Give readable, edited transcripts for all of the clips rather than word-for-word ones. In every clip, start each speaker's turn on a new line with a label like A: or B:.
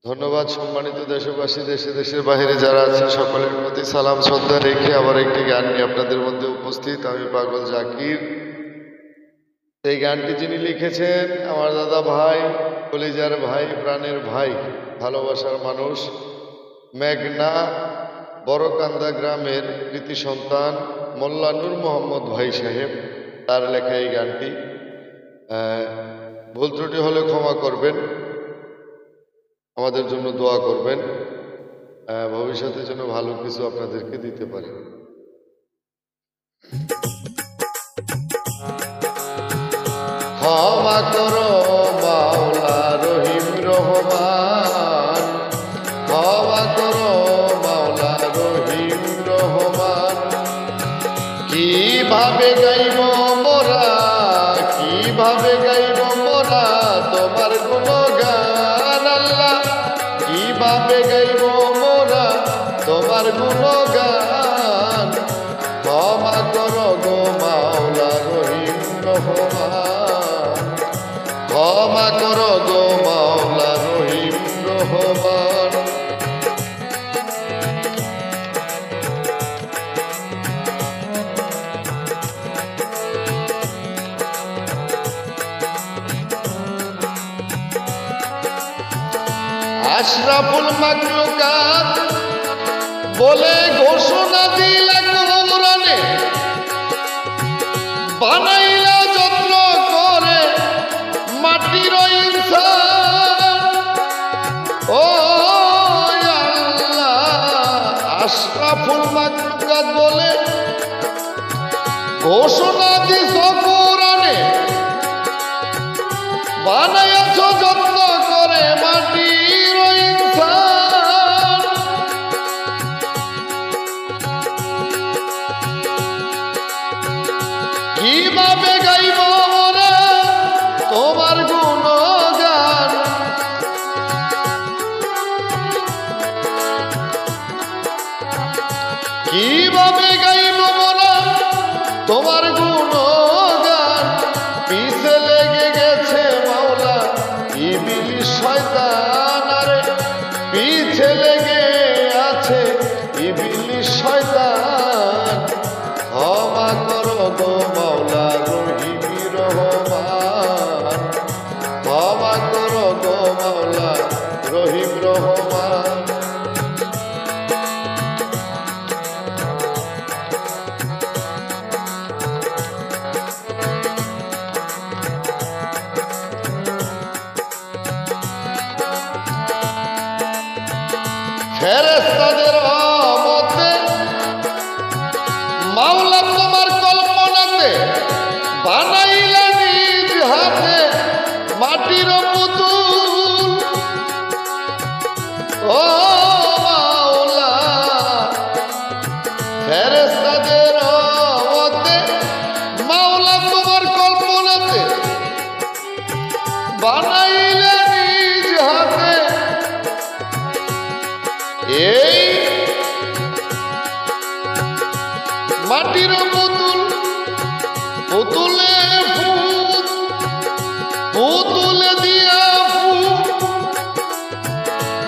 A: ধন্যবাদ। সম্মানিত দেশবাসী, দেশে দেশের বাইরে যারা আছেন সকলের প্রতি সালাম শ্রদ্ধা রেখে আবার একটি গান নিয়ে আপনাদের মধ্যে উপস্থিত আমি পাগল জাকির। এই গানটি যিনি লিখেছেন আমার দাদা ভাই, কলিজার ভাই, প্রাণের ভাই, ভালোবাসার মানুষ, মেঘনা বড়কান্দা গ্রামের কৃতি সন্তান মোল্লা নূর মোহাম্মদ ভাই সাহেব, তার লেখা এই গানটি। ভুল ত্রুটি হলে ক্ষমা করবেন, আমাদের জন্য দোয়া করবেন, ভবিষ্যতে যেন ভালো কিছু আপনাদেরকে দিতে পারে। ক্ষমা করো মাওলা রহিম রহমান, ক্ষমা করো মাওলা রহিম রহমান। কিভাবে গাইব মোরা, কিভাবে গাইব মোরা তোমার গুণগান আল্লাহ, কিভাবে গাইব মোরা তোমার গুণগান। ক্ষমা করো গো মাওলা রহিম রহমান, ক্ষমা করো গো মাওলা রহিম রহমান। আশরাফুল মাখলুকাত বলে ঘোষণা দিলা কোরআনে, বানাইলা যত্ন করে মাটির ইনসান। ও আল্লাহ, আশরাফুল মাখলুকাত বলে ঘোষণা দিছ কোরআনে, বানাইয়াছ যত্ন করে মাটির ইনসান। কিভাবে গাইব মোরা তোমার গুণগান, কিভাবে গাইব মোরা তোমার গুণগান। পিছে লেগে গেছে মাওলা ইবলিস শয়তান, আরে পিছে লেগে আছে ইবলিস শয়তান। ক্ষমা করো গো মাওলা রহিম রহমান, ক্ষমা করো গো মাওলা রহিম রহমান। ফেরেশতাদের মধ্যে মাওলা তোমার কল্পনাতে বানাইলা নিজ হাতে মাটির পুতুল। ও মাওলা, ফেরেশতাদের মধ্যে মাওলা তোমার কল্পনাতে বানাইলা নিজ হাতে এই মাটির পুতুল। পুতুলে ফুল, পুতুলে দিয়া ফুল,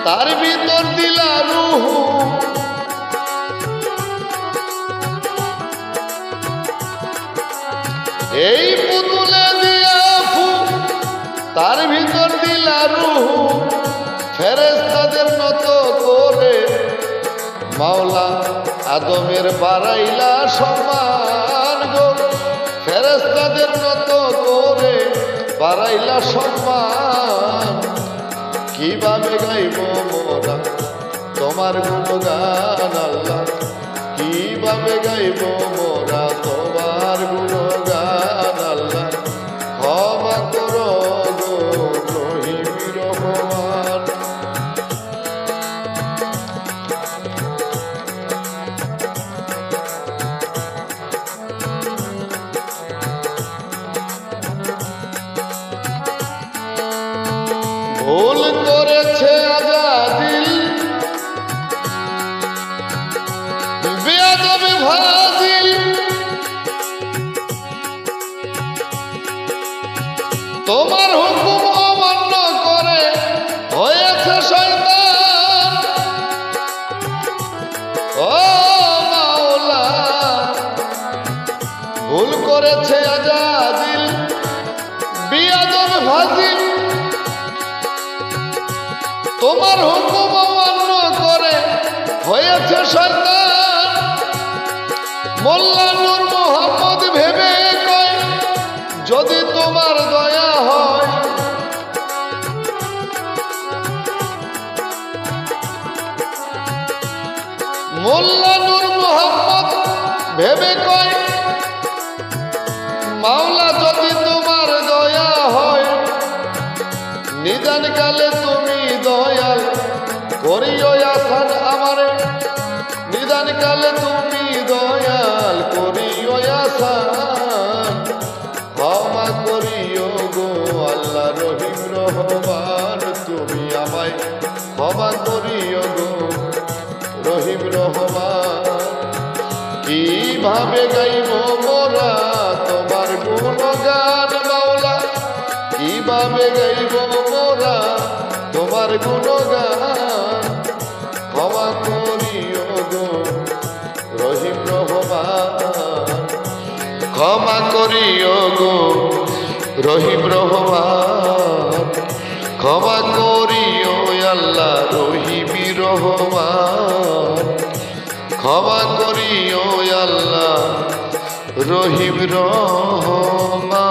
A: তার ভিতর দিলা রূহ। এই পুতুলে দিয়া ফুল, তার ভিতর দিলা রূহ। ফেরেশতাদের মতো করে মাওলা আদমের বাড়াইলা সম্মান গো, ফেরেশতাদের মতো করে বাড়াইলা সম্মান। কিভাবে গাইব মোরা তোমার গুণগান আল্লাহ, কিভাবে গাইব মোরা তোমার গুণগান আল্লাহ। ক্ষমা করো গো রহিম রহমান। ভুল করেছে আজাদিল, বেয়াদবি ফাজিল, করেছে আজাদিল বিয়াদব ফাজিল, তোমার হুকুম অমান্য করে হয়েছে শয়তান। মোল্লা নূর মোহাম্মদ ভেবে কয় যদি তোমার দয়া হয়, মোল্লা নূর মোহাম্মদ ভেবে কয় মাওলা যদি তোমার দয়া হয়, নিদান কালে তুমি দয়াল করিও আসান আমারে, নিদান কালে তুমি দয়াল করিও আসান। ক্ষমা করিও গো আল্লাহ রহিম রহমান, তুমি আমায় ক্ষমা করিও গো রহিম রহমান। কিভাবে গাইব মোরা তোমার গুণগান মাওলা, কিভাবে গাইব মোরা তোমার গুণগান। ক্ষমা করিও গো রহিম রহমান, ক্ষমা করিও গো রহিম রহমান, ক্ষমা করিও আল্লাহ রহিম রহমান, ক্ষমা করিও আল্লাহ রহিম রহমান।